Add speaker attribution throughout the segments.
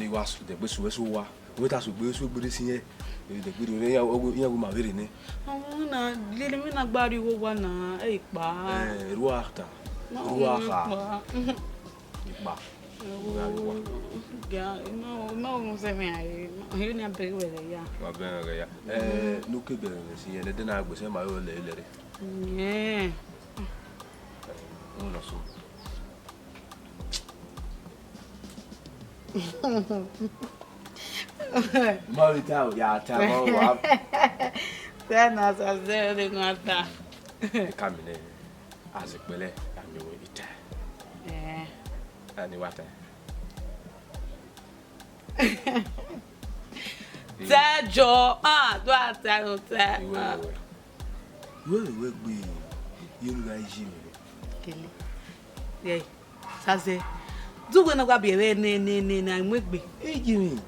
Speaker 1: mi was de gbe so wa we ta so gbe si yen de gbe re yan wo ma vere ni
Speaker 2: na lele mi na gbari wo wa na e pa
Speaker 1: ruata ipa
Speaker 2: ya no se me ai yo ni abere we ya
Speaker 1: wa bere ya no ke bere si yen de na gbe se ma yo le no so Marita ya ta wa
Speaker 2: Sana sa zere ngata
Speaker 1: kamine azipele amiwo ita ani wata
Speaker 2: Tajo do ata no ta
Speaker 1: we gbe yenu ga ji mi
Speaker 2: kele ye saze duwe na gwa biere ne na mwegbe
Speaker 1: eji mi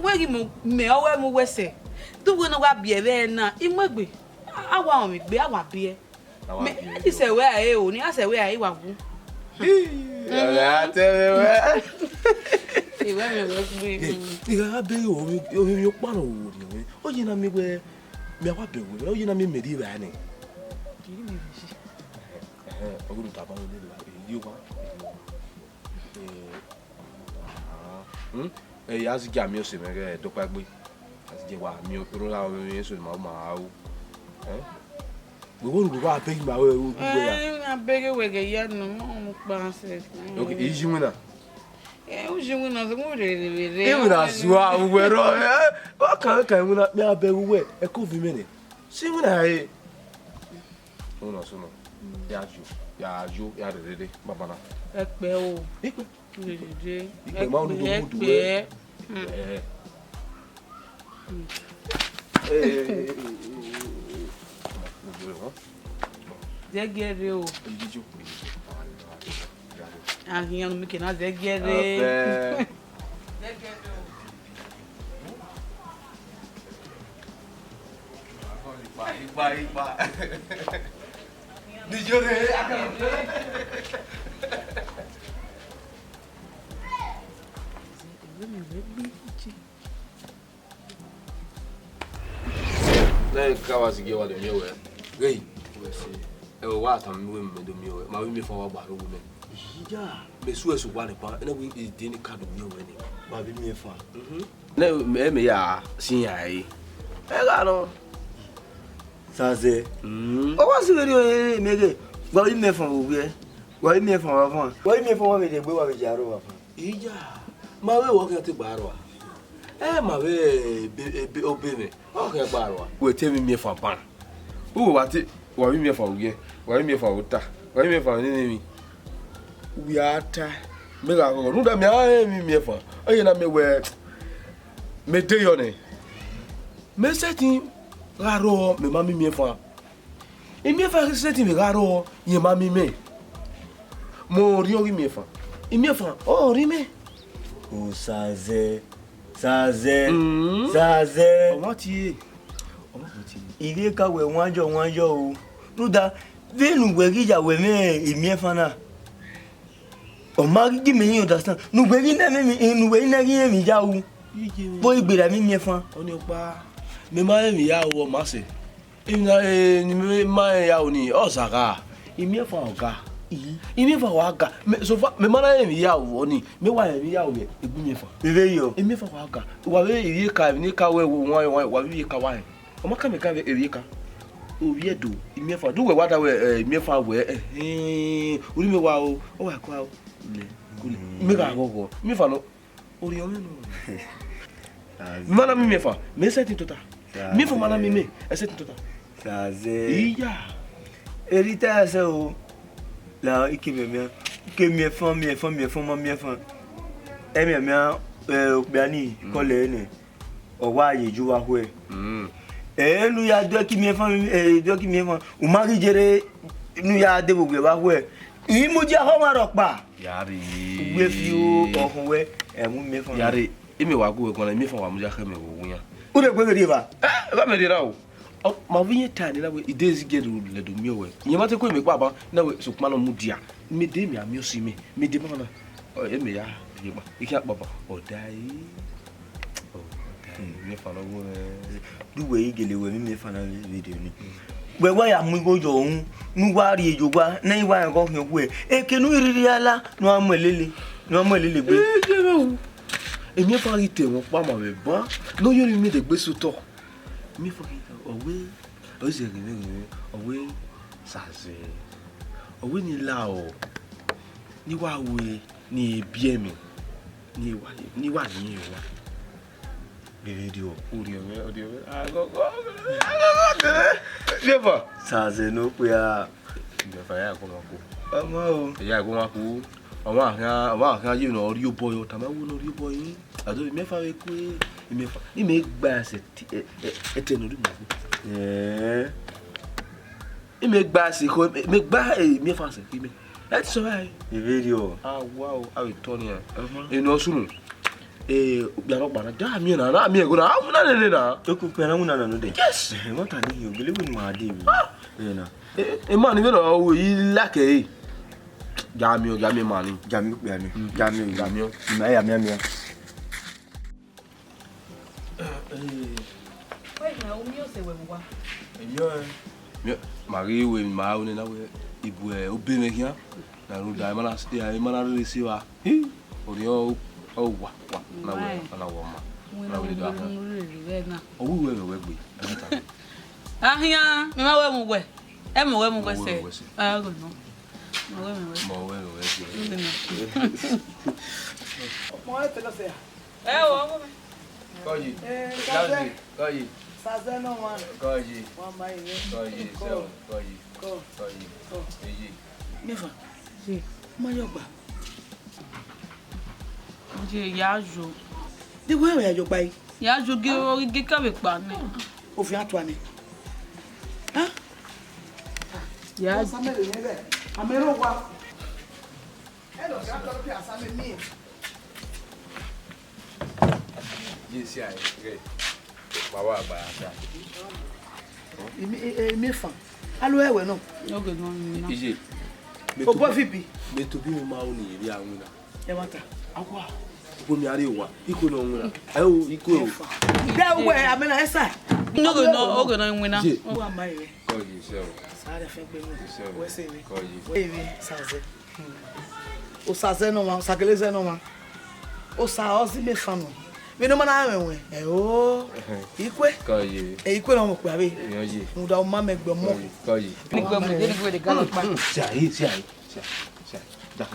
Speaker 2: wegi me owe mu wese duwe na gwa biere na imwegbe awa o mi gbe awa bie me ise we aye o ni ase we aye wa wu
Speaker 1: ya tewe
Speaker 2: iwe me we gbe
Speaker 1: iga be o mi pa no wo ni o ji na mi gbe mi awa be wo o ji na mi medi ba ni oguru ta ba le la yi wa as ga mi o se mere do pa gbe as je wa mi o ro la o mi so ma o we won go ba pe ma we gbe ya
Speaker 2: na bege we ge ya no mo pa se
Speaker 1: okay iji wina
Speaker 2: o ji wina so mo re
Speaker 1: e wina zuwa we ro o kan wina mi abe we e ko vi mene si wina e no so no ya re baba na
Speaker 2: e pe o
Speaker 1: ipe
Speaker 2: re
Speaker 1: ipe ma onu do mudu
Speaker 2: zegere o ahian no mi ke na zegere zegere
Speaker 1: o ipa dijore na kawa sige wa de miewe gei e wa ta mi we me do miewe ma we mi fa wa gbaro wo me ja me su esu wa ne pa na we de ni ka do miewe ni ma bi mi fa na me ya sin ya yi e ga no
Speaker 3: Saze o wa si veri mege gba bi me fa wo bi wa bi me fa wa me de gbe wa bi jaro wa fa
Speaker 1: ija ma we wo ke ti gbaro ma we obere o ke gbaro we te mi fa pan o wa ti wa bi mi fa uye wa bi mi fa uta wa bi mi fa ni mi wi ata me ga go nu da mi fa o ye na me we me de yo ni me setting raro me ma mi fa e mi fa setting me raro ye ma mi me mo ri o ri mi fa e mi fa o ri me
Speaker 3: o Saze
Speaker 1: ọmọ ti
Speaker 3: ire ka we wanjo o nuda venu we gija we me emi fana o ma gi me yin understand nu we gi na me nu we na gi mi ja o bo igbera mi fan
Speaker 1: oni pa me ma mi ya o ma se ina ni me ma ya o ni o saka emi fa oga imi fa wa ga so fa me ma na mi ya o ni me wa mi ya o ye egbu mi fa
Speaker 3: bebe yo
Speaker 1: emi fa wa ga wa we iri ka ni ka we wo wa bi ka wa o ma ka me ka iri ka o wi edo imi fa du we wa da we imi fa we ori me wa o wa kwa o le kule me ga gogo mi fa no ori o me no mana mi me fa me setting total mi fa mana mi me setting total
Speaker 3: Saze
Speaker 1: iya
Speaker 3: erita se o la ikime mi fan mi fan e mi biani ko le ni o wa ye ju wa ho nu ya do ki mi fan o ma ri jere nu ya de gbogbo wa ho yi mo je ho ma ro pa
Speaker 1: yari
Speaker 3: gbe fi o ohun we e mu mi fan
Speaker 1: yari imi wa go ko na mi fa wa mu ja kha me wo wuya
Speaker 3: o de gbe ri ba
Speaker 1: ba me dira o ma vinye tani na we idezi ge le do mi o we yin ma te ko mi pa ba na we so kuma no mu dia me de mi ami o si mi me de ma na o e me ya Iki akpapa odai. Me fa no go.
Speaker 3: Du we igele we me fa na video ni. We wa ya mu go jo hun, mu wa ri ejo gba, na iwa en ko hin we. Ekenu iriri ala no amelele gbe.
Speaker 1: Èmi fa ri te won pa ma we ba. No yo mi de gbe so to. Mi fa ri owe. O se ri owe saze. Owe ni la o. Ni wa we ni ebi emi. Ni wa ni wa. The video. Audio. Never.
Speaker 3: Saze no pe a.
Speaker 1: Never ya ko ma ko.
Speaker 3: Omo o.
Speaker 1: Ya ko ma ko. Àwọn kan yìí no rio boy o ta ma wo no rio boy. Ado me fa we ko me fa. Ni me gba se etenu du mo. Me gba se ko me gba me fa se ki me. That's so right.
Speaker 3: The video.
Speaker 1: Ah wow, I will turn here. No sunu. Biaro bana da mi na go na na le na.
Speaker 3: To ku pe na mu na no de.
Speaker 1: Yes.
Speaker 3: Mo ta ni o believe in ma de mi. Na.
Speaker 1: Man mi no wo yi like Jami mani.
Speaker 3: Jami pe ani. Jami. Na ya mi.
Speaker 2: Wait, na o mi o se we wa.
Speaker 1: Mi mari we ma o ni na we ibu obi me hian. Na ru da mana re si wa. O ni o wa na we na wo ma. Na we do ahun. O wi we gbe.
Speaker 2: Ahia, mi ma we mu we. E mo we mu we se. Ah go no. Mo we.
Speaker 4: Mo e pelo se.
Speaker 2: Wo me.
Speaker 1: Koji. Koji.
Speaker 4: Saze no man.
Speaker 1: Koji.
Speaker 4: One by you.
Speaker 1: Koji. Koji.
Speaker 4: Never.
Speaker 2: Si.
Speaker 4: Mo yo gba.
Speaker 2: Je ya jo.
Speaker 4: Di wo ya yo gba yi.
Speaker 2: Ya jo ge ori ge ka be pa ni.
Speaker 4: O fi atwa ni. Ha?
Speaker 2: Ya
Speaker 4: Asame le nebe. Amero wa. Hello, ga to pe asame mi.
Speaker 1: Yes, yeah, great. Baba ba ta.
Speaker 4: Mi fan. Alo ewe no.
Speaker 2: o go no ni na.
Speaker 1: Ije.
Speaker 4: O bo fipi.
Speaker 1: Me to bi mi ma o ni ri awun na.
Speaker 4: E wata.
Speaker 1: Akwa. Ko mi ari wa. Iko no nwun na. Ayo iko o.
Speaker 4: Da we amena esa.
Speaker 2: No go no nwi na.
Speaker 4: O wa mai we.
Speaker 1: Koji se o.
Speaker 4: Sare fe gbe mu. We se we.
Speaker 1: Koji.
Speaker 4: We saze. O saze no ma, sakeleze no ma. O sa o si me fanu. Mi no mana awenwe. O. Ikwe.
Speaker 1: Koji.
Speaker 4: Ikwe no mo pe abi.
Speaker 1: Yoji.
Speaker 4: Mo da o ma me gbe mo.
Speaker 1: Koji.
Speaker 2: Ni gbe mu de de galo pa.
Speaker 1: Sai. Da.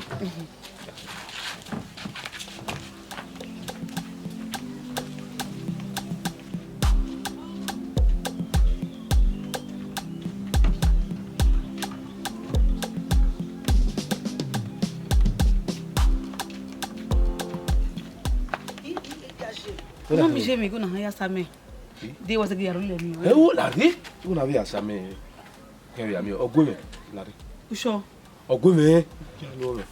Speaker 2: No mi je mi go na ya same. De was ge arule mi.
Speaker 1: O la ri. O na bi asame. Ke ya mi ogun me. La ri.
Speaker 2: Usho.
Speaker 1: Ogun me. Ya lo me.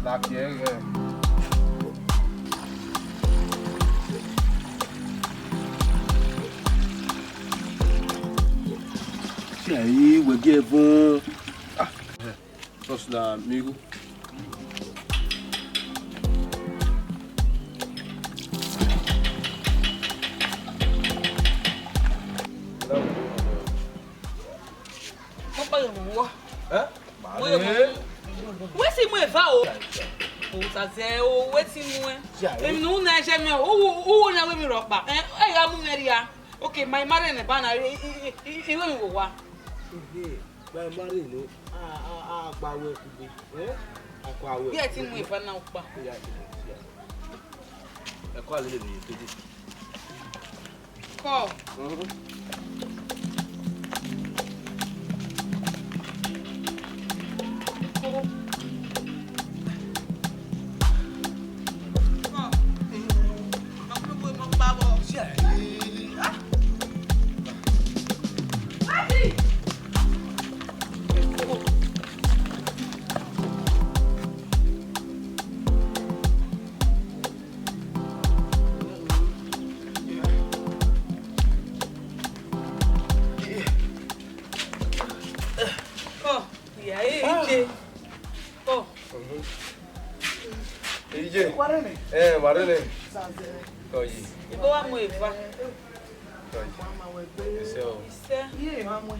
Speaker 1: La pierre. Si aí, o que é bom. Ah, posso dar amigo?
Speaker 2: Wesi mu eva o. O saze o wesi mu e. Emi nu na je mi o na we mi ropa. Ya mu meri ya. Okay, my mother na ba na iwe mi wo wa.
Speaker 1: My mother no. Pa we ku bi. Akwa we.
Speaker 2: Bi e ti mu eva na pa.
Speaker 1: E kwa le ni to.
Speaker 2: Ko. ya ije. Oh.
Speaker 1: Ije.
Speaker 4: Warene.
Speaker 1: Warene.
Speaker 4: Saze.
Speaker 1: Oyi.
Speaker 2: Ibo wa mo efa.
Speaker 4: Mama we gbe.
Speaker 2: Ise.
Speaker 4: Iye mama.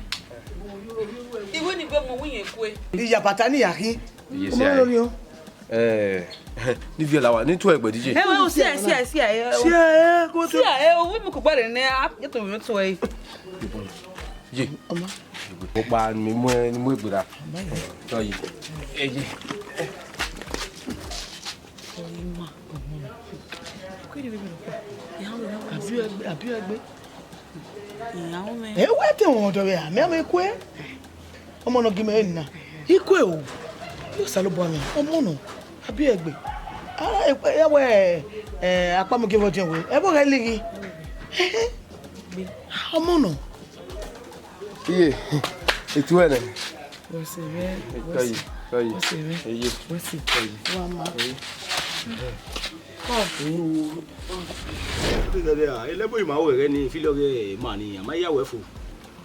Speaker 2: Iwe ni gbe mo wiyen kwe.
Speaker 4: Iya patani ya ki.
Speaker 1: Iye
Speaker 4: Mo
Speaker 1: si
Speaker 4: lori o.
Speaker 1: Ní vie la wa ní tó egbe DJ.
Speaker 2: O si e.
Speaker 4: Si e ko
Speaker 2: Si e o wi mo ko gbare ne a je to mi to e.
Speaker 1: Je.
Speaker 4: Ọmọ.
Speaker 1: Mo pa mi mo ni mo egbe da. Oyi. Eje.
Speaker 4: Abi egbe.
Speaker 2: Ìyàwó mi.
Speaker 4: E we te won do ya, me am ekwe. Ọmọ no gime na. Ikwe o. Yo salo bo mi. Ọmọ no. Abi egbe. Ah e we apa mo give o tin we. E bo ga ligi. Ọmọ no.
Speaker 1: Iye. Etu ene.
Speaker 4: Wo se be.
Speaker 1: Oyi. Oyi.
Speaker 4: Wo se be.
Speaker 1: Eje.
Speaker 4: Wo se. Wa ma.
Speaker 5: Elebo imawo re ni filore mani amaya wefu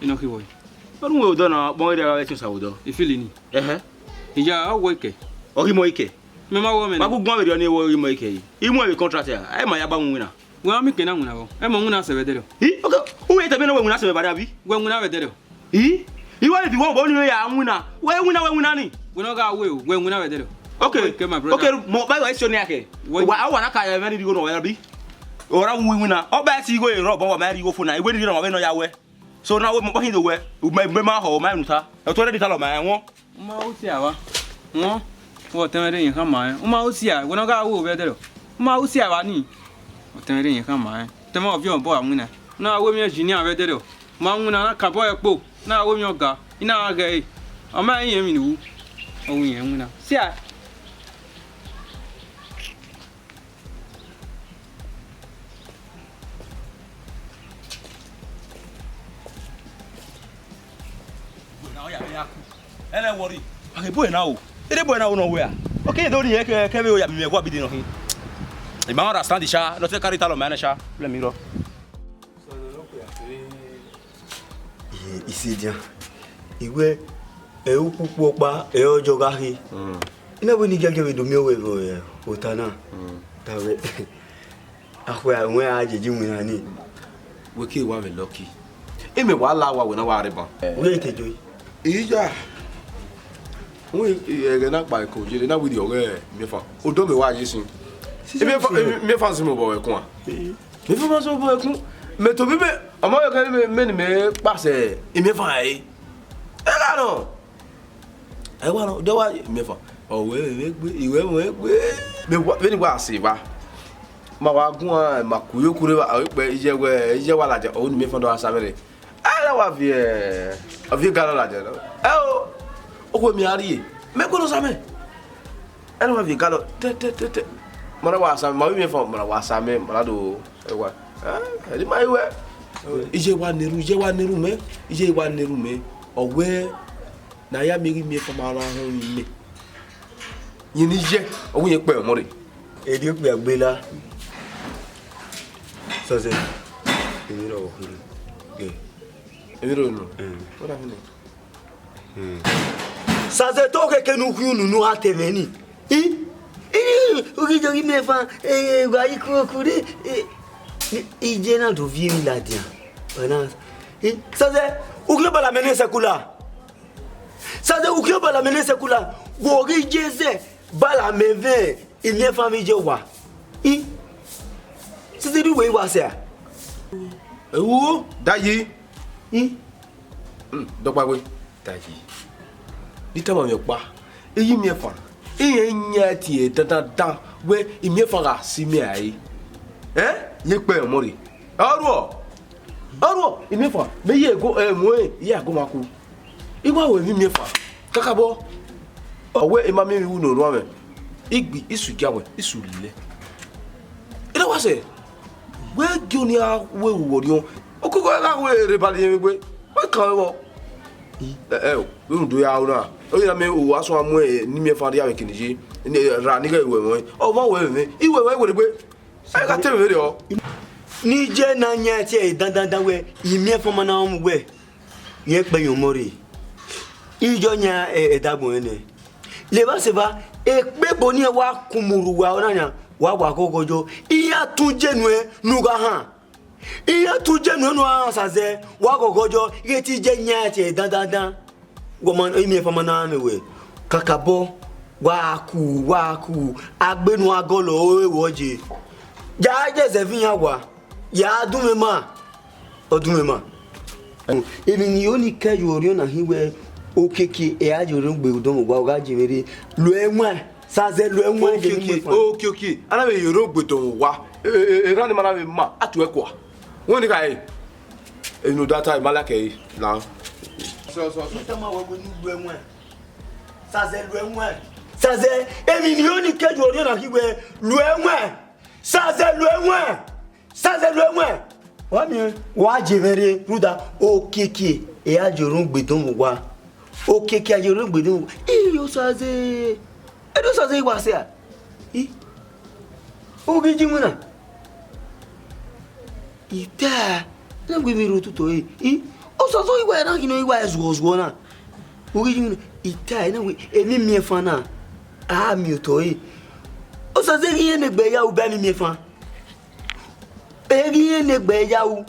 Speaker 6: ino ki boy
Speaker 5: orun we odo na bon re ra tin sawodo
Speaker 6: ifili ni ija awo ike
Speaker 5: ori mo ike
Speaker 6: me ma wo me
Speaker 5: ma gugun we ni wo ori mo ike yi imu e contract e ma ya ba nwuna
Speaker 6: wa mi ke na nwuna bo e mo nwuna se bedero
Speaker 5: okay o we tebe na we nwuna se be bada bi
Speaker 6: we nwuna bedero
Speaker 5: iwa le bi won bo ni ya nwuna we nwuna ni
Speaker 6: we no ga we o we nwuna bedero
Speaker 5: okay
Speaker 6: my brother
Speaker 5: okay mo ba wa sio ni ake wa awa na ka ya me ri go no we bi ora nwuna o ba ti go e ro bo wa ma ri go fu na iwe ni no wa no ya we so na we mo hin do we me ma ho ma nuta e to re di talo ma won
Speaker 6: ma o ti awa won wo temere yin kan ma o ma o si a we no ga wo bedero ma o si awa ni o temere yin kan ma temo bi on bo awuna na we mi engineer bedero ma nwuna na ka bo epo na we mi oga ina ga e o ma yin mi ni wu o yin nwuna si a
Speaker 5: ele worry ake boy na o ere boy na o no we okay do ni ke we o ya mi me kwa bidi no hin e ma understand di sha no te carry talo man sha le mi ro
Speaker 3: Isidia. Iwe e ukupu pa e ojo gahi. Ina bo ni gege we do mi o we bo e otana. Tawe. Akwa we ajeji mu na ni.
Speaker 1: We ke wa we lucky. E me wa la wa we na wa re bon.
Speaker 3: We tejo.
Speaker 1: Ija. We e na pa ko je na we di ore mi fa. O do me wa yisin. E me fa si mo bo we kun a. Me fa so bo we kun. Me to bi me omo yo kan me ni me pase e me fa e. E la no. E wa no do wa me fa. O we gbe iwe we gbe. Me ni wa se ba. Ma wa gun a ma ku yo kure ba pe ije wa laje o ni me fa do asa mere. Ala wa vie galo laje no. O ko mi ari me ko no sa me. Ala wa vie galo te mara wa asa ma me fa mara wa asa me mara do e wa di mai we ije wa neru me ije wa neru me owe na ya mi fa mara ho mi yin ni je owo yen pe mo re
Speaker 3: E di pe agbela. So se. Emi ro huru.
Speaker 1: e ro no o da ni
Speaker 3: Saze to ke nu hunu nu ateveni. Ogi jogi me fa gwa iku kuri ije na do vie mi la dia. Bana. Saze ukle bala mene sekula. Saze ukle bala mene sekula. Wo ri jeze bala meve ime family je wa. Saze du we wa se.
Speaker 1: ewu dayi dogba we dayi di tama mi pa eyi mi fa nya ti dan we imi fa ga si mi ai ye pe mo re oro imi fa me ye go mo ye ago maku iwa we mi fa kaka bo owe ima mi wu no ro me igbi isu jawe isu le ina wa se we goni a we worion okoko la we re bali mi gbe we kan wo we ndo ya una o ya me o aso amu ni mi fa dia we kiniji ni ra ni ga iwe mo o mo we mi iwe we gbe ai ka teme re o
Speaker 3: Ni je na nya ti e dandan we ime fo ma na mu we ye pe yon mori ijonya edagwene leba seba ekpeboni wa kumuru wa onanya wa gogojo iya tujenwe nuga ha iya tujenwe no asaze wa gogojo igeti jenya che dandan goman imi famana mewe kakabo wa ku agbenu agolo ewoje ja Josephine yawa ya dumema odumema emi ni oni keju ori na hiwe okeke e ajoro gbe udon gwa ga jimere lo enwa saze lo enwa
Speaker 1: okay ana be yoro gbe don wa era ni mana be ma atu ekwa won ni kai enu data malake la so
Speaker 3: tama wa go ni lo enwa saze emi ni oni keju ori na hiwe lo enwa saze lo enwa wa mi wa jimere ruda okeke e ajoro gbe don gwa okeke ajoro gbe don iyo saze edo saze wa se a ogi jimuna ita na gbe mi rotuto o so so iwa na kino iwa ezugo na ogi jimuna ita na we emi mi efa na mi to o saze yin ne gbe ya u ba mi efa yin ne gbe ya u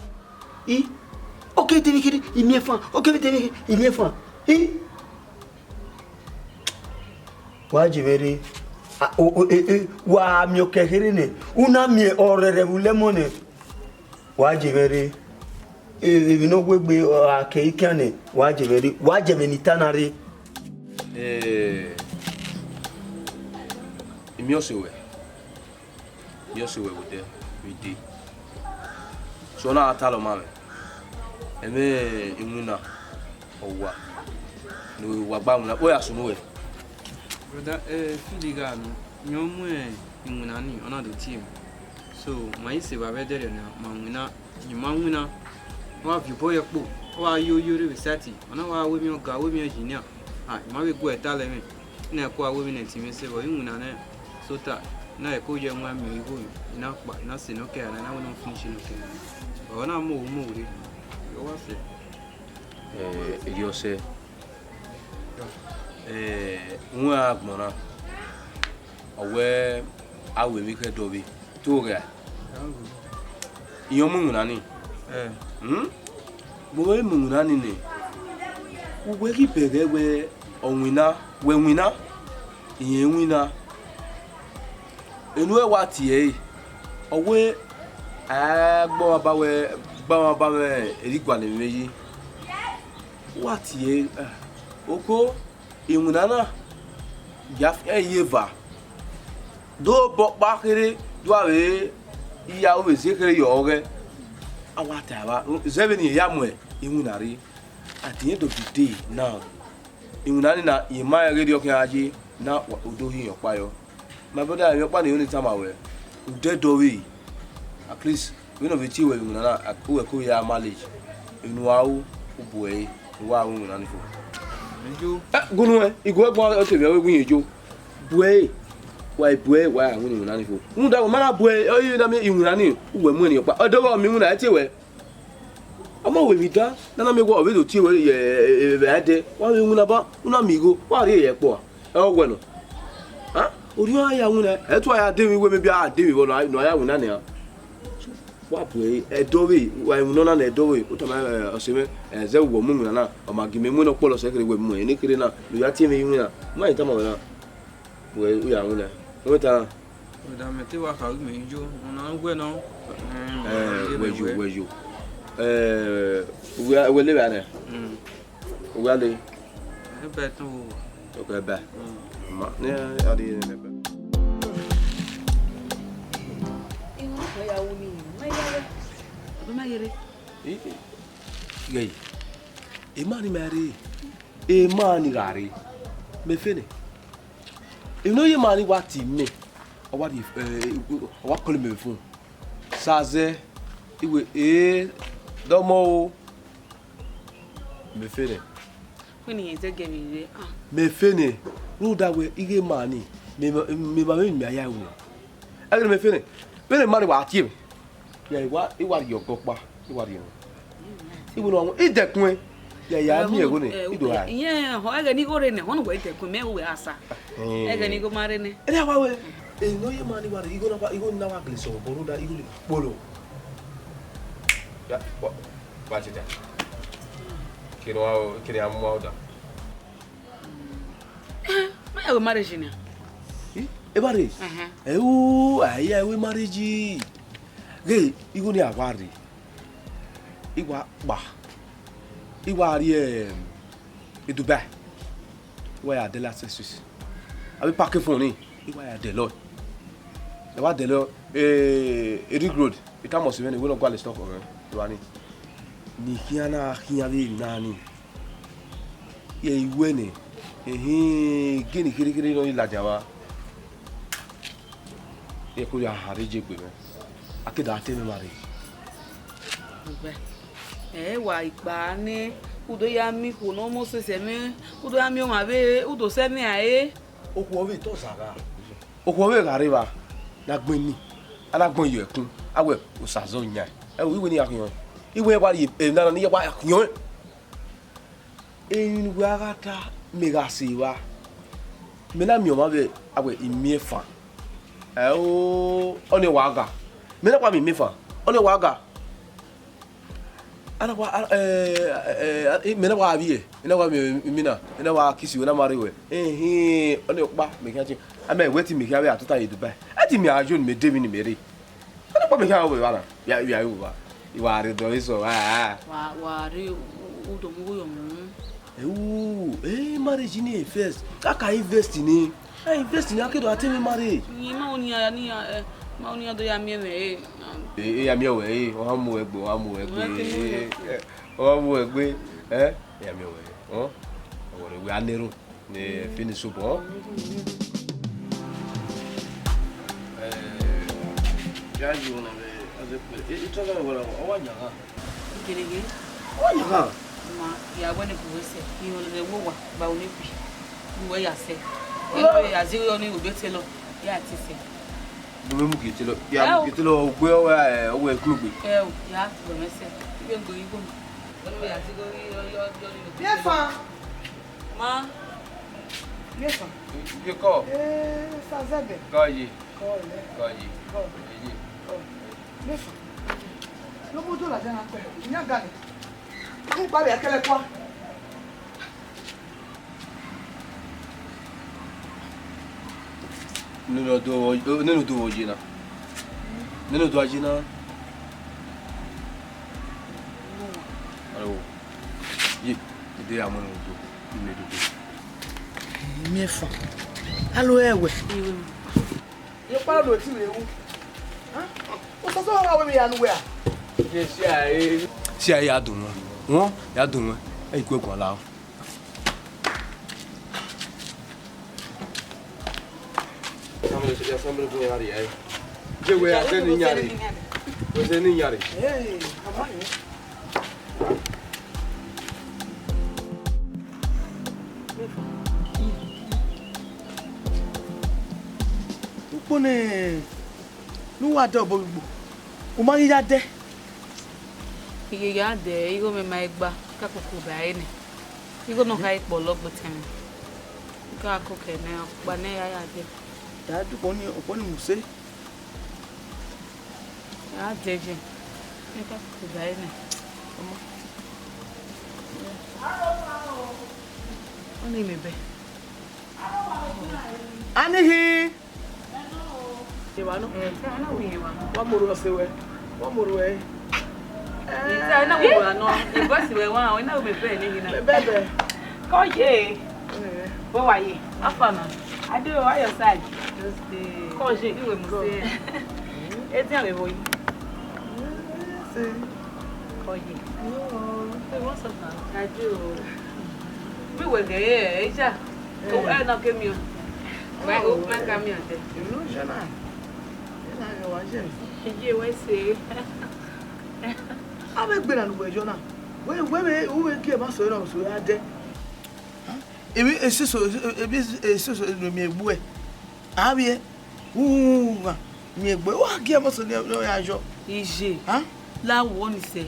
Speaker 3: okay temi kiri imi efa okay temi imi efa wa jibere wa mi okekere ne una mi orere ulemone wa jibere ebi no gbegbe akeikane wa jibere wa jemeni tanare
Speaker 1: imi osewe wude widi so na atalo mame eme imuna owa no wa gba mu na oya sunuwe
Speaker 6: brother filiga no nyomu imuna ni ona the team so my se ba bedere na mawina nyimawina wa fi boye po wa yo research ona wa we mi oga we mi engineer ma we go etale mi na ko we mi na team se bo imuna na so ta na e ko je nwa mi go ina pa ina se no ke na we no finish no ke ona mo re yo wa se
Speaker 1: yo se nwa agbona owe awe mi ke dobi to ga iyo mu nani bo we mu nani ni we ki pege we onwina we nwina iye nwina enu e wa tie owe agbo ba we erigwale meyi wa tie oko imunana ya yeva do bo bakere do awe iya o zekere yo oge awata ba 7 ya mo imunari at the end of the day now imunani na ima radio kan aje na odohi yo payo my brother yo pa na only time awe ude do we at least we no be chi we imunana ko ya mileage inu awu ubuwe wa imunani fo
Speaker 6: njo
Speaker 1: gunu igwe gbo o tebe we gun ejo buwe wa awun imunani fo mu da mara buwe oyi na me imunani uwe mu ni pa odo mi mu na etewe omo we mi da na me gwo we do ti we be ade wa we mu na ba una mi go wa ri ye po ogwe no ori aya mu na etu aya de mi we me bia de mi bo no aya mu na ne wa buwe edowe wa mu no na edowe o to ma oseme ze wo mu na o ma gi me mu no polo se kere we mu ni kere na lo ya ti me mu na ma ita ma na we u ya mu na o ta
Speaker 6: da me te wa ka me njo ona ngwe no
Speaker 1: weju we le ba na we le
Speaker 6: e be to
Speaker 1: o ka ba ma ne adi ne ba gay imani mari imani gari me fene ino ye mani wati me o wa di o wa kole me fun saze iwe domo me fene
Speaker 2: Kuni yeze gemire
Speaker 1: me fene ruda we ige mani me ba me aya wu agre me fene fene mani wati ya iwa yo gopa iwa ri iwo no idekun ya mi ego ne ido ha
Speaker 2: yeah ho aga ni go re ne ho no we te ko me we asa aga ni go mare ne
Speaker 1: ere wa we no ye mani wa igo na wa gliso boru da igo bolo ya wa chita kiri amwa da
Speaker 2: ma ya mare jina
Speaker 1: e bare aya we marriage ge igo ni awari igwa ba igwa ri Dubai wa ya de la Swiss abi pack phone ni igwa ya de lo e wa de lo Eric Road ita mo se we no go le stock o wa ni kiana kinyali nani ye iwe ni gini kiri no ilaja wa ye ko ya harije gbe me akeda ate me mari
Speaker 2: wa ipa ni udo ya mi ko no mo se me udo ya mi o ma be udo se ni aye
Speaker 1: oku owe to saga oku owe gariba na gbon ni alagbon yo ekun awe osazo nya iwe ni akun iwe wa na ni wa akun en wa gata mega siwa me na mi o ma be awe imiefa oni waga me na kwa mi mefa oni waga ana kwa me na kwa abi ina kwa mi na ina wa kisi we na mari we oni pa me kan ame weti me kan we atuta yi Dubai ati mi ajo ni me de mi ni mere ana kwa me kan we wala ya wa iwa re do iso
Speaker 2: wa re udo mu yo mu
Speaker 1: marriage ni first aka invest ni invest ni akedo ati me marriage
Speaker 2: ni ma oni do ya mi me
Speaker 1: ya mi we o mu egbe ya mi we o we anero ni finish up ya you na be azepe ito ga wala o nyaga
Speaker 2: kirege
Speaker 1: o nyaga
Speaker 2: ma ya wani ku wese ki o le wo wa ba oni bi wo ya se e ya zi oni obe telo ya ti se
Speaker 1: do mu kitelo ya kitelo ogbe o eklugbe
Speaker 2: ya ti bo mese ibe ngo ibo o ya zi go yo
Speaker 4: Yefa.
Speaker 2: ma
Speaker 4: Yefa.
Speaker 1: ye ko
Speaker 4: Sa zabe.
Speaker 1: ko yi
Speaker 4: Ko le.
Speaker 1: yi
Speaker 4: Yefa. Lo mo do la jana pe. Nya gani. Ku pa be akele kwa.
Speaker 1: nínú do ojina nínú do ajina ye ide amonu do ime do
Speaker 4: Yefa. Alo ewe. Yo para do ti le wu. O so so wa we ya nu we a.
Speaker 1: je si ai adun won ya dun won e ku egun la Sambil punya hari ya. Je we ate ni nyari. We se ni nyari.
Speaker 4: Amani. Upone nu wa do bo gbo. O ma ri dade.
Speaker 2: iye ya de igo me ma egba ka koko ba ene igo no ka ipo logbo tem ka ko ke ne pa ne ya de
Speaker 4: Da du oponi muse.
Speaker 2: ya de je ne ka koko ba ene oni me be
Speaker 4: Anihi.
Speaker 2: na wi wa
Speaker 4: Wa moro sewe. Wa moro e.
Speaker 2: ita na wo no e bo si we wa na me be ni hina
Speaker 4: Bebe.
Speaker 2: ko ye bo wa ye afana ade o ayo side just ko je iwe mu se e ti ame bo yi ko ye se won so ta ade o mi we ge e ja o e na ke mi o wa o ma ka mi ate
Speaker 4: No jana. Ina ga wa je.
Speaker 2: je we se
Speaker 4: Ame gbe na nuwe jona. We ke ma so na so ya de. Ebi esiso no mi egbu e. Abi mi egbu wa ke ma so ni ya jo.
Speaker 2: ije
Speaker 4: Ha?
Speaker 2: la wo ni se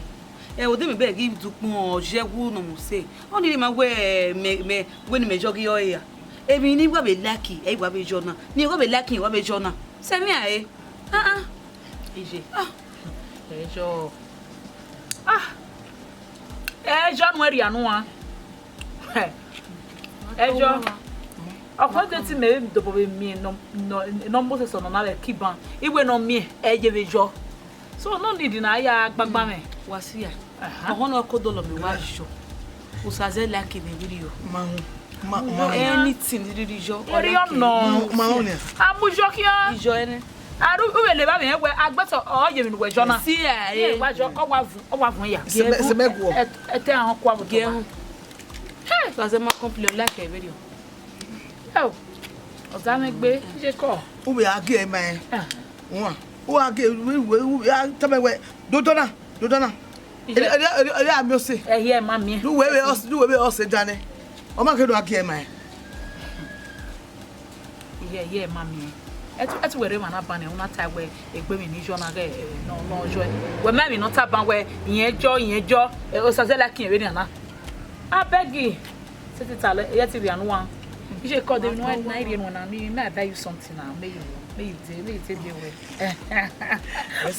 Speaker 2: o de me be give du pon je wu no mo say o ni ma me ni me jogi o ya èmi ni wa be lucky e wa be jona ni wa be lucky wa be jona se mi aye ije
Speaker 7: ejo ejo no eri anu a ejo ọkọ ti me dobo be mi no mo se so no na le kiban iwe no mi eje bejo so no need na ya gbagba me
Speaker 2: wasia ohun ko do lo mi wa jo usaze lucky me video anything did jo
Speaker 7: ori no amujo kia
Speaker 2: ijo ene
Speaker 7: aru ubele ba me we agbeto oye mi we jona
Speaker 2: si
Speaker 7: e wa jo owa fun ya
Speaker 4: se mego
Speaker 7: ete an kwa bo
Speaker 2: ge hu usaze ma complete like video
Speaker 7: ọ̀tá mi gbé ṣe kọ́.
Speaker 4: Ube age ẹ̀ mẹ́ wọ́n age tẹ́mẹ̀wẹ̀ dodona. Ẹ̀rí àmì ọ̀sẹ̀.
Speaker 7: Ẹ̀yẹ́ ẹ̀ máa mi.
Speaker 4: Lúwẹ̀wẹ̀ ọ̀sẹ̀ dání. Ọmọ akéwòn age ẹ̀ mẹ́.
Speaker 7: Ẹ̀yẹ́ ẹ̀ máa mi. Ẹ ti wẹ̀rẹ̀ màá bá ní ọ̀nà tá ẹ̀wẹ̀ ẹgbẹ́ mi níjọ́ náà gẹ̀ náà ọjọ́ ẹ̀. Wẹ̀ mẹ́rin náà tá bá wẹ̀ ìyẹn jọ́ ọ̀sàzẹ́lá kí ẹ̀rẹ́ nìyànná. Abẹ́gì títí ta ẹ̀yẹ́ ti rí àánú wa. You should call them one night and when I mean, I buy you something now. Maybe take the way.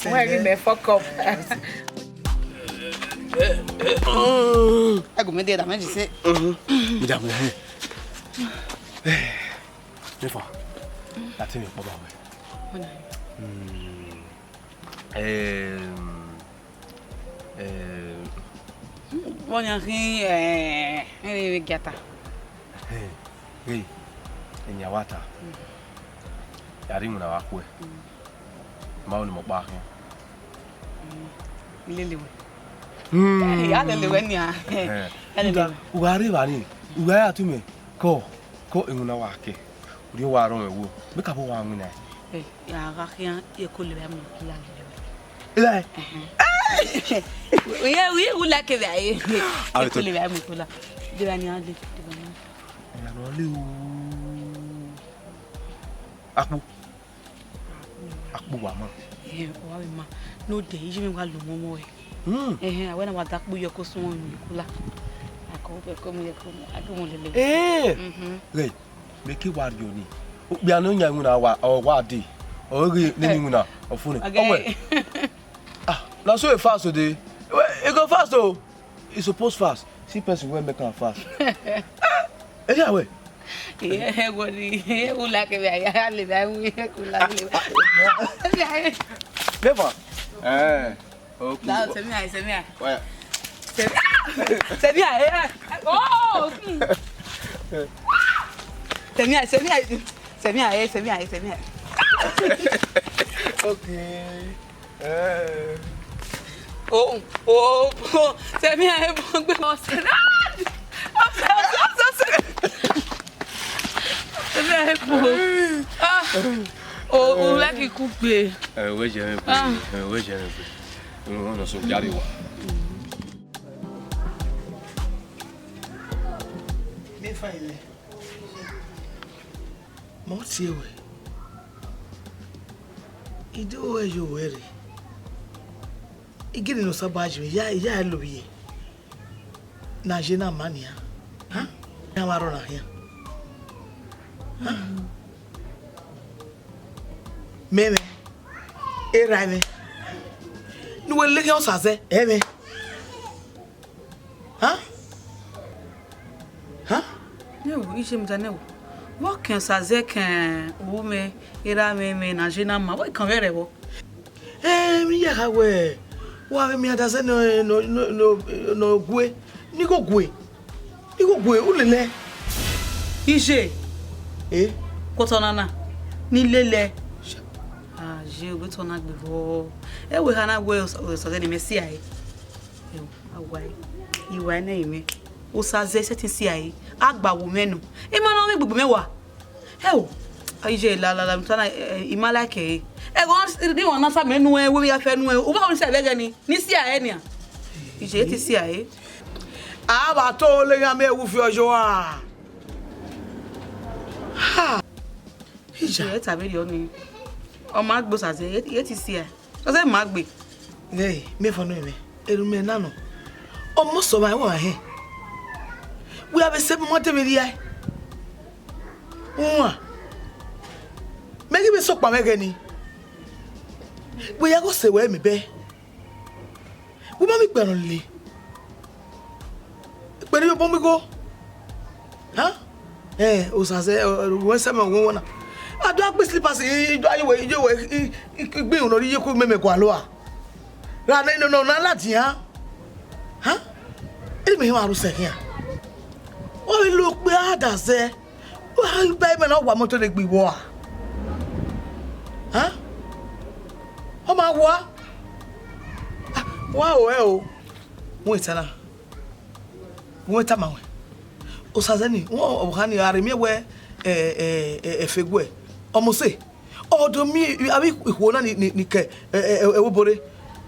Speaker 7: Why you may fuck up?
Speaker 2: I go me there, man. You say,
Speaker 1: Madame, never. That's me, Papa.
Speaker 2: Bon, y'a rien. Elle gata.
Speaker 1: Hey, enyawata. Yari muna wakwe. Mauni mokbaki.
Speaker 2: Lelewe. Ya lelewe ni a.
Speaker 1: Lelewe. Ugari bani. Ugari atume. Ko enguna wake. Uri waro ewo. Beka bo wangu na.
Speaker 2: Ya gakia ye ko lewe mu ya
Speaker 1: lelewe.
Speaker 2: Oui, ula ke ba ye. Ye ko lewe mu kula. Debani ade.
Speaker 1: Akpu wa ma.
Speaker 2: Wa ma. No dey yi mi wa lo momo e. When I was that boy ko so won kula. Ako be ko mi ko mo lele.
Speaker 1: Hey, make you war you ni. Bi anu nya nguna wa di. O ri ni nguna ofuni. Owe. Na so e fast o dey. E go fast o. E suppose fast. See person wey make am fast. Anyway.
Speaker 2: Yeah, what you like it? I live. I will like it.
Speaker 1: Never.
Speaker 2: Okay. Now, tell me.
Speaker 1: Why?
Speaker 2: Tell me. Oh. Tell me.
Speaker 1: Okay.
Speaker 2: Oh. Tell me. Oh, like you cook be.
Speaker 1: Where's your no so carry one.
Speaker 4: Me fine. Mo ti we. Ido we yo were. Igini no sabaji ya lo bi. Na jena mania. Ha? Ya maro na ya. Meme, erame. Nu we leke osaze, eme. Huh?
Speaker 2: No, ije mdane wo. Wo kan saze kan wo me erame me na jena ma. Wo kan vere wo.
Speaker 4: Mi ya ka we. Wa mi adase no gwe. Ni go gwe ulele.
Speaker 2: Ije. Kotonana. Ni lele. Je go to na gbevo. E we hana we so de mesi ai. E awai. Iwa na ime. O saze setin si ai. Agba wo menu. E ma no me gbogbo mewa. E o. Ije la mtana imala ke. E go di won na sa menu e we ya fe nu e. O ba won se bege ni si ai ni a. Ije ti si ai.
Speaker 4: A ba to le ya me wu fi ojo a. Ha.
Speaker 2: Ije ta be ni. O ma gbo saze ye ti si ai. O se ma gbe.
Speaker 4: Hey, me for no me. Erume nano. Almost so my one here. We have a 7 month every eye. Make me so pamegani. We are going to say where me be. We might be only. Where do you want me go? Huh? Eh, Osaze, when someone wanna. I don't be slippers. You be on you could make a loa. No, not Latia. Huh? It may want to say here. Oh, look, we are there. Well, you buy me not one more to be war. Huh? Oh, my war. Wow, wait, Anna. Wait a moment. Osazani, oh, honey, I remember a figure. Almost say, oh, do me, I mean, we won't need a body.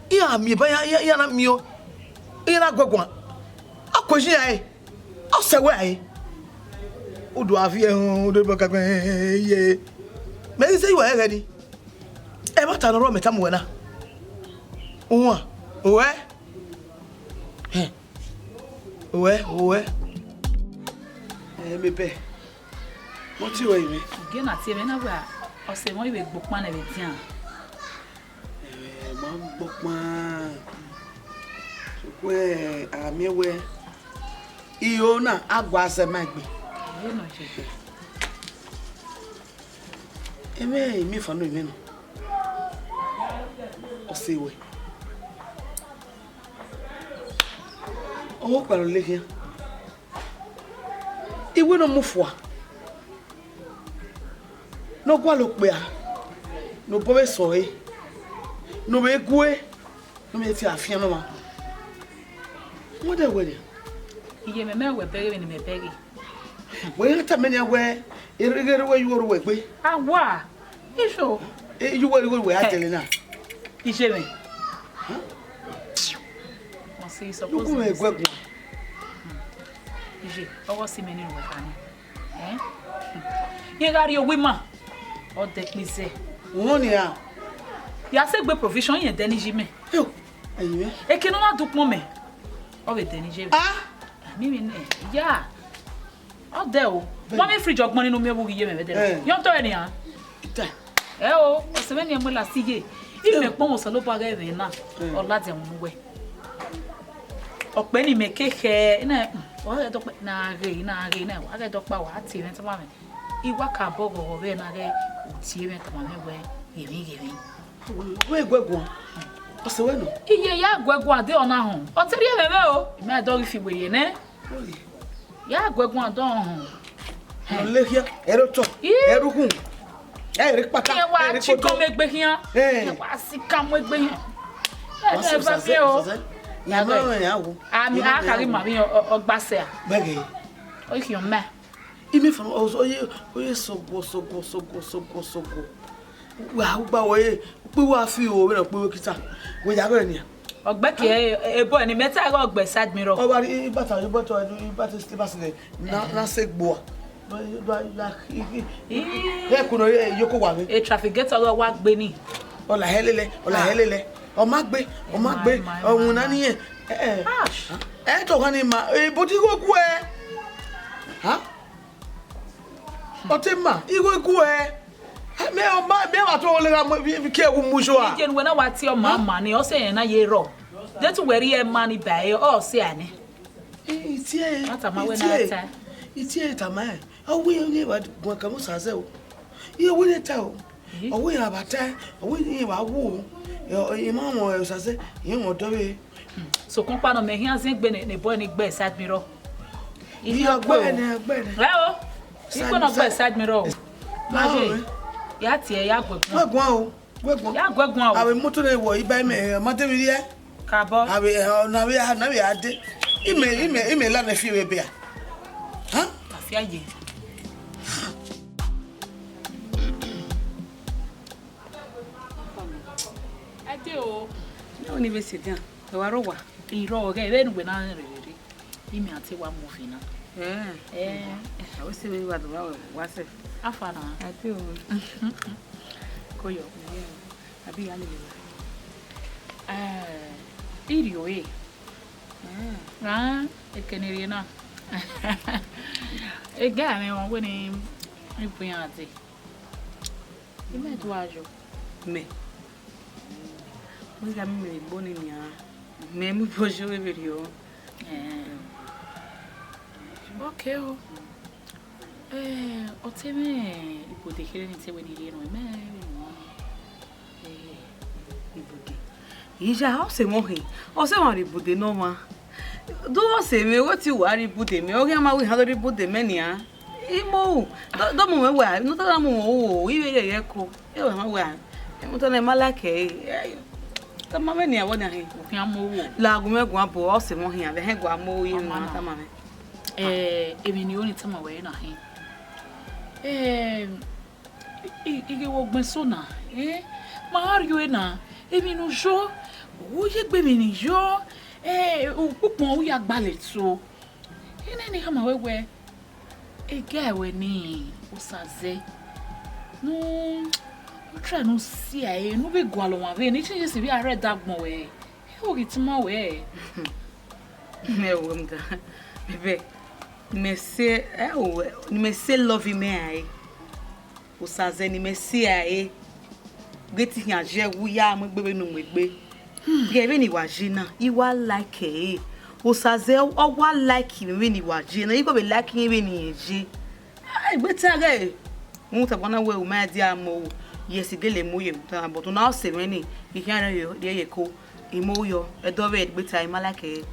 Speaker 4: Yeah, me by Yana Mio. Yana go one. I'll question I. I'll say why. Oh, do I have you? Do look at me? May say you are ready. Ever turn around me, Tamuana? Oh, where? Where? Me pay. What you weigh me?
Speaker 7: Again, I see me now. I say, why we bookman everything?
Speaker 4: Bookman. Where I me where? Iona, Aguasa might be.
Speaker 7: You know, she
Speaker 4: me for no minute. Or see way. Oh, well, live here. It will not move for. No go look where. No boy soy. No way go. No me fear fear no man. What the way?
Speaker 7: You may wear berry in me berry.
Speaker 4: Where the many away? Irregular way you were away.
Speaker 7: Ah, why? You sure?
Speaker 4: You were away, I tell you now.
Speaker 7: You see me? See, suppose you go. You always see me in the eh? You got your women. Or take me say.
Speaker 4: Monia.
Speaker 7: You have a provision in Denijime.
Speaker 4: Oh, are you?
Speaker 7: I cannot do moment. Oh, with Denijime. Ah, me, yeah. Oh, there. Mommy free job money no me will give me. You don't any, huh? Oh, what's the many of my see? If me come was a low bag now, or lads and way. Ọ̀pẹ́ni mekeke na wa ga dokpa na wa ga dokpa wa ti me tama me iwa ka bogo wo be na ge ti me tama me we yemi we gwegwon o se we no iye ya gwegwon ade ona ho o teri e me o me ado fi we ye ne ya gwegwon ado ho
Speaker 4: o le hia ero to eru kun e ri pata
Speaker 7: e wa chi ko me gbe hian e wa si ka mo gbe hian e ba me o ya no ya wo ami akari mami ogbase a
Speaker 4: bege
Speaker 7: o ki o me
Speaker 4: imi fun oye sogo wa gba wo ye pe wa fi o be pe wo kita wo ja go ni
Speaker 7: ogbe ki ebo ni meta go ogbe side mirror
Speaker 4: o ba ri bata slippers na segbo do la e kuno yoko wa mi
Speaker 7: e traffic gate wa gbe ni
Speaker 4: ola helele o ma gbe ohun na niyan to kan ni ma e bo ti go ku e ha o te ma igo ku e me wa to le ra ke ku mu so a
Speaker 7: je we na wa ti o ma ni o se yen na ye ro de tu weri e ma ni ba e o se ani
Speaker 4: itie
Speaker 7: ata ma we na ta
Speaker 4: itie ta ma o we ni wa gon kan mo sa se o iye we ni ta o we ya bata o we ni wa wo imamo Osaze yin o dowe
Speaker 7: so kon pa no me hian sin gbe ne boy ni gbe side mirror
Speaker 4: iya gbe ne
Speaker 7: o iko no gbe side mirror ma je ya ti e ya gbegun ya gbegun o
Speaker 4: awe moto le wo iba me ma te mi ri e
Speaker 7: ka bo
Speaker 4: awe na we ade ime la na fi we bia ha
Speaker 7: afi aye o no university e wa ro wa iro ge be nu na re imi ati wa mo fi na
Speaker 2: o se we wa do wa se
Speaker 7: afana
Speaker 2: ati o
Speaker 7: koyo abi ya le iri o Ah, ekeniri na. Ega me won ni ipuyan ati. Ime tu ajo.
Speaker 2: Me. Mo ga mi boni ni a. Me mu bojo we video.
Speaker 7: Okay o. O teme ipote kire ni te we ni ri no me.
Speaker 2: Ibude. Ija o se mo hin. O se won ibude no ma. Do o se me o ti wa ibude me. O ga ma we ha do ibude me ni a. Imo. Do mo we wa. No ta mo o. Iwe ye ko. E wa ma we. E mo to na mala ke. Ta ma me ni a wo na hin.
Speaker 7: Ofin amowo.
Speaker 2: La gu me gu abo o se mo hin a. Be he gu amo yi no ta ma me.
Speaker 7: Èmi ni oni tama we na hin. Ige wo gbin so na. Ma ario na. Èmi no jo. Wo ye gbe mi ni jo. O pupon o ya gbale so. Ina ni kama wewe. Ege we ni usaze. No. O try no see ai. No be gwa lo wan ve. Ni change se bi are dagbon we. O ki tama we.
Speaker 2: Me wo mda. Bebe. Me se me se love me ai. Usaze ni me se ai. Geti yan je wu ya mo gbe nu mo gbe. Gebe ni wa jina, iwa like e. Usaze o wa like me ni wa jina, iko be like me ni eje. Ai gbe tare. Mo ta bona we o ma di amo. Yes dele mo ye ta but na o se me ni. Ikan yo de ye ko. Imo yo, e do be gbe ta ima like e.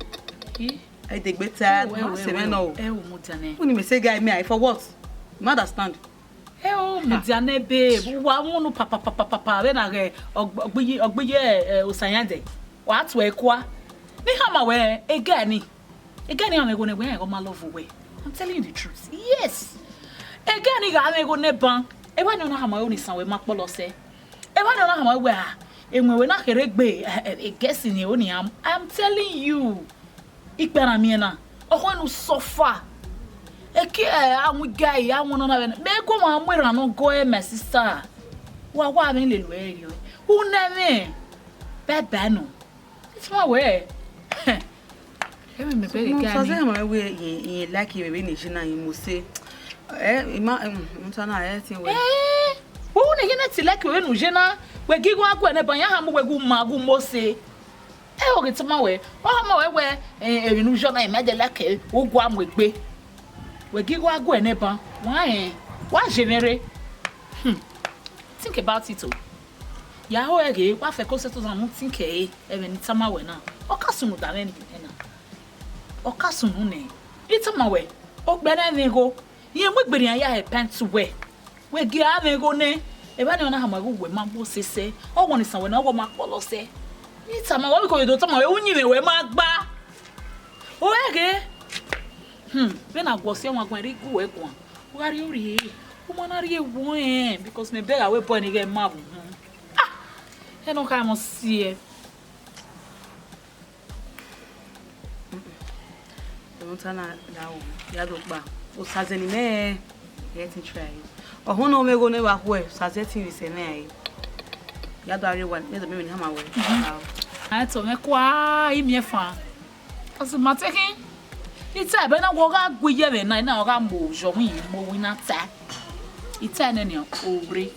Speaker 2: I take better. Se me no.
Speaker 7: Mo tane.
Speaker 2: Who ni me say guy me I for what? You understand?
Speaker 7: Mo tane babe. Wa wonu papa we na re ogbiye osanyande. Wa atu ekwa. Ni hama we egani. Egani am go ne we go ma love we. I'm telling you the truth. Yes. Egani ga am go ne ban. E wa ni na hama we ni san we ma polo se. E wa ni na hama we a. Enwe we na keregbe e guess ni oni am. I'm telling you. Ikpera mi na ohonu sofa eke awon guy awon na be me go ma mwera no go my sister wa mi le lo eri o na me baba no it's my way me be
Speaker 2: guy so say ma we yin like me be ni jina yin mo say ima mtana tin we wo na yin ti like we nu jina we gigun agbo ne ban ya ha mo we gu magu mo say o ke tama we o ma we enu jo na imedela ke ogu amwegbe we gigo agu eneba wa genere think about it o ya ho ege wa fe ko se to san think e ni tama we na o kasunu da ni na o kasunu ne itama we o gbe na ni go ye mwegbere ya e pen to we gi a go ne e ba ni na ha ma go we ma bo sese o woni san we na o ma polo se Ita ma wo ko do to ma we unyi we ma gba. O ege. Be na gwo se won gwan ri gu we gwan. O ari ori. O ma na ri ewu because me beg away boy ni get ma bu. E no ka mo see e. Don't na dawo. Ya do gba. O saze ni me. Let me try. O hono me go ne wa ho e saze tin wi se na ai. Ya do ari wa me do me ni ha ma we.
Speaker 7: Ato me kwa imi efa. Aso matekin. Ita be na wo ga gwe be na ga mo jo mu yi mo wi na ta. Ita na ni ogre.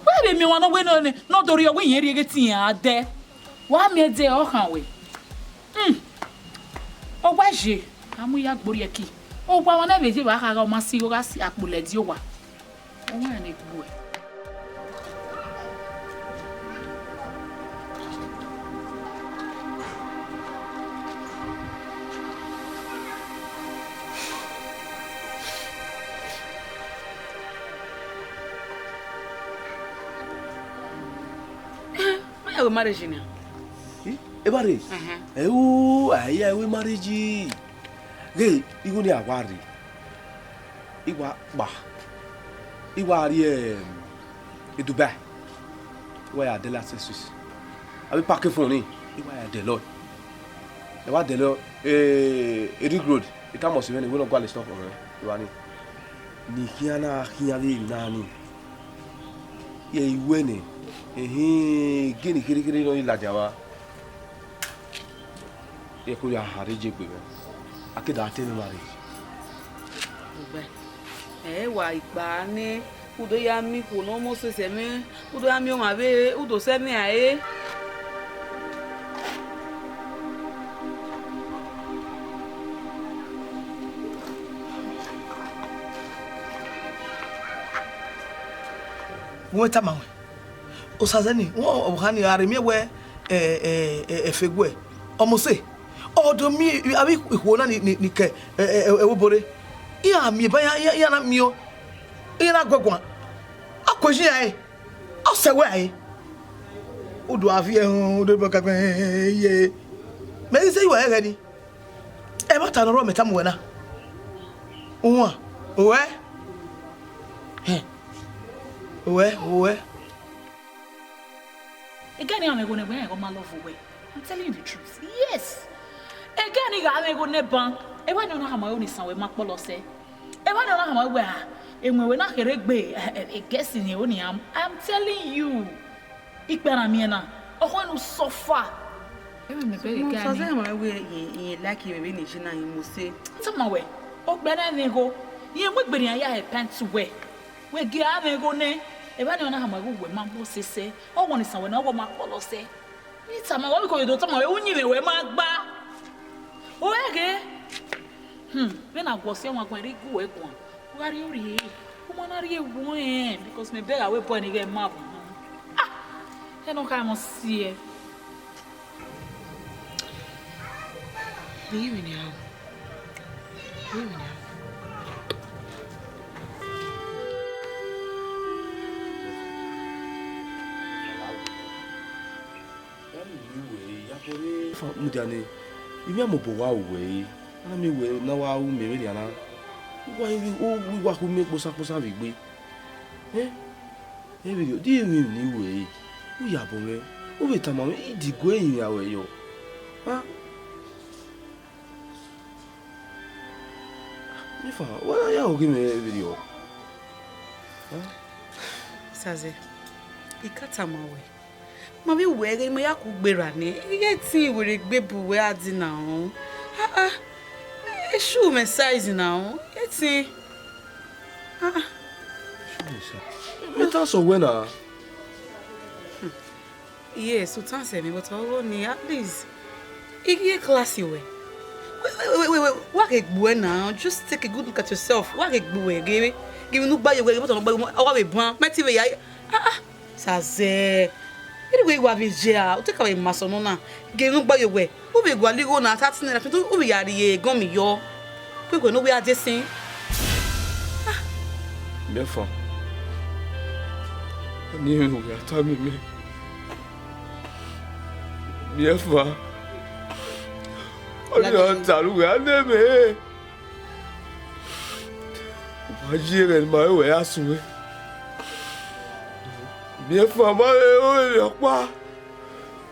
Speaker 7: We be mi wona we no dori owo yen ri egetin ade. Wa mi de o kan we. O wa je. Amu ya gbori eki. O gba wona be je ba ka ga o ma si o ga si apole di o wa. O wa ni gbo e. We marriage ni.
Speaker 1: E bare. Aya we marriage. Ge igu ni awari. Iwa ba. Iwa ri Dubai. Wa ya de la Swiss. Abi pack phone ni. Iwa ya de lo. E wa de lo Eric Road. E ka mo se we no go le stop on. Iwa ni. Ni kiana le na ni. Ye iwe ni. Gini kiri no ilaja wa. ko ya harije gbe mo akida tell marriage
Speaker 2: wa igba ni udo ya mi ko no mo se mi udo ya mi o ma be udo se mi aye
Speaker 4: wọ́n ta mawe osazeni wọ́n ohani aremi we efegwe omose odo mi abi iho na ni ke ewobore iya mi ba ya na mi o iya na gwagwa akoji ai osewe ai odo afi ehun odo be ka ye me se iwa ere ni e ma ta no ro meta mo na ohun a owe Owe.
Speaker 7: Again, I'm going to wear my love away. I'm telling you the truth. Yes. Again, I'm going to ban. If I don't know how my own is somewhere, Mark Polo say. If I don't know how my way, and we're not here, a guest in your own. I'm telling you. Ik ben Amiena. I want to suffer.
Speaker 2: So then my way, you like you, maybe you must say.
Speaker 7: Some way. Oh, Ben, go. You would be a pants away. We get ame go ne e ba ne ona ha mago we mambo sese o won san we na o ma polo se ni ta ma wo ko do ta ma we unyi we ma gba o ege we na go se won gba ri gu we gun wa ri ori o mo na ri ewu because me beg away point get map e no ka mo see
Speaker 2: Be you now.
Speaker 1: Mudane imi amobo wa we na mi we na wa u me ri ana wa wi o wa ku me posa vi gbe video di mi ni we u ya bo me o be ta ma mi di go eyin awe yo ha mi fa wa ya o gi me video ha
Speaker 2: Saze ikata ma we ma be we me ya ku gbera ni ye tin we gbe bu we adi na o e shoe me size na o ye tin
Speaker 1: me ta so we na
Speaker 2: yes so tan se mi but o ni at least iye classy we wa ke gbu na just take a good look at yourself wa ke gbu we give nu gba ye we but no gba o wa we buan meti we ya Saze anyway wa be je o take away maso no na ge nu gba ye we o be gwa ligo na 30 naira to o be yari ye gan mi yo pe ko no we ade sin
Speaker 1: mefa ni o ya ta mi mefa o yo ta lu ya ne me wa jire ma we asun mefa ma o yo pa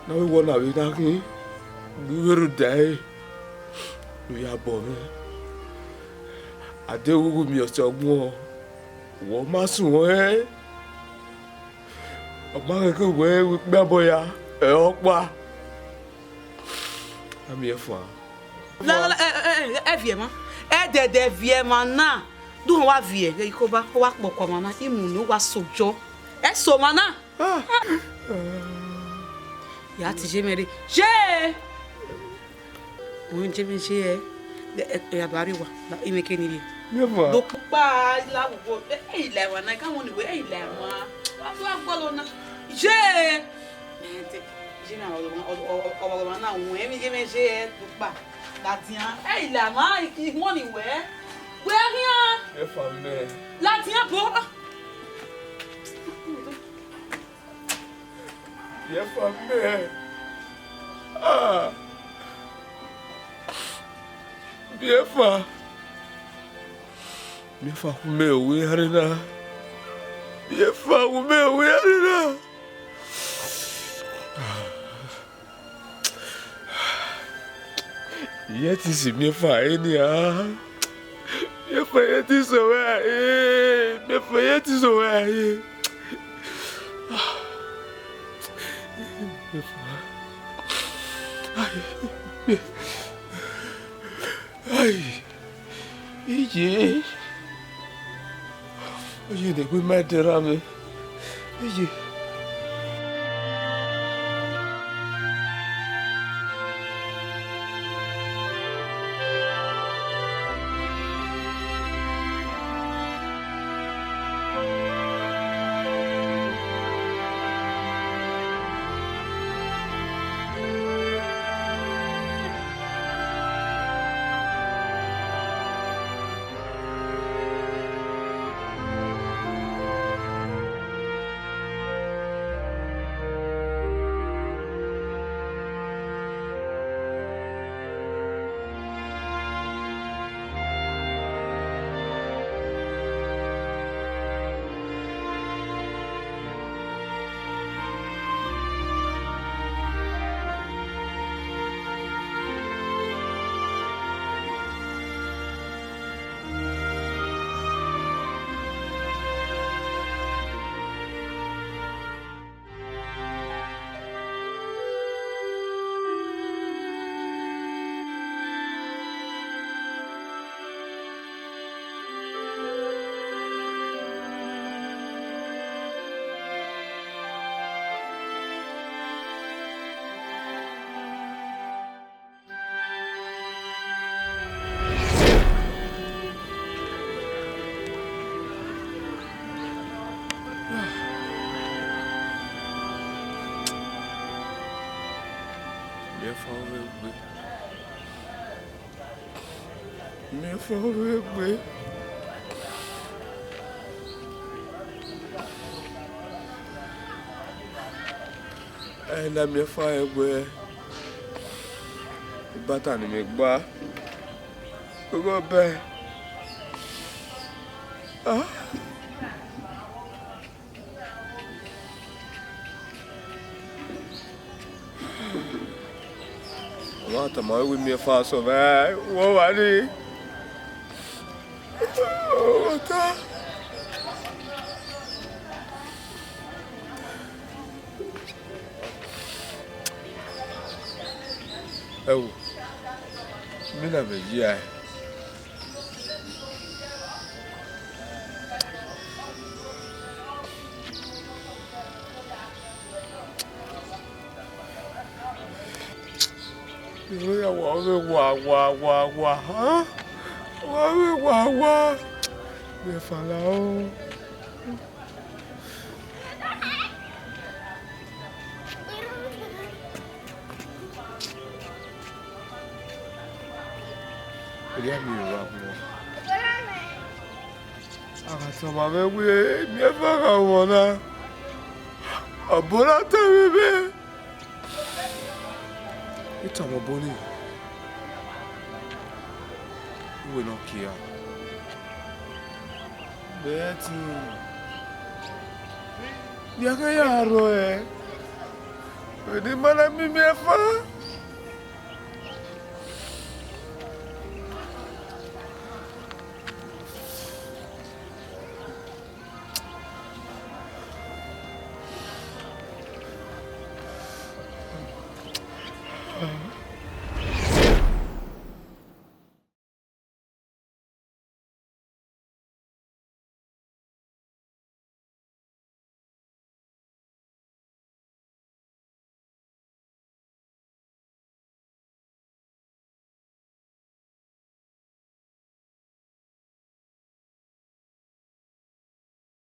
Speaker 1: na we wona we ta kin guru dai lu ya bo mi ade gugu mi o so gbon wo ma sun won ọba ke we gba boya e opa ami efo
Speaker 2: la vie ma e de vie ma na du wa vie e ko ba wa poko ma na imu no wa sojo e so ma na ya ti je mere je o nje mi je e abari wa la imeke ni
Speaker 1: mefa
Speaker 2: do pa la wo e ile wa na ka won ni we e ile wa wa gbolo na je je na o na won e mi je me je do pa latian e ile ma ki won ni we rien
Speaker 1: mefa me
Speaker 2: latian bo
Speaker 1: mefa me mefa ku me o we harina mefa ku me o we harina yeti si mefa eni mefa yeti so we mefa yeti so we mefa Ije. Ije de ku metera me. Ije. Me fọwọ́ gbé. Ẹ̀nà mi fọ́ ẹgbẹ́. Bàtà ni mi gbá. Gbogbo bẹ́ẹ̀. Wọ́n àtàmọ́ ìwé mi fa aṣọ bẹ́ẹ̀ wọ́n wà ní. Ota. Ewu. Mi na me ji ai. Yo ya wa, ha? Wa. Me fala o. Ele mi wa mo. Aka so ma me we mi e fa ka wona. Abola ta mi be. Ita mo boni. We no kia. Betty. Biaka yaro Wedi mana mi mefa?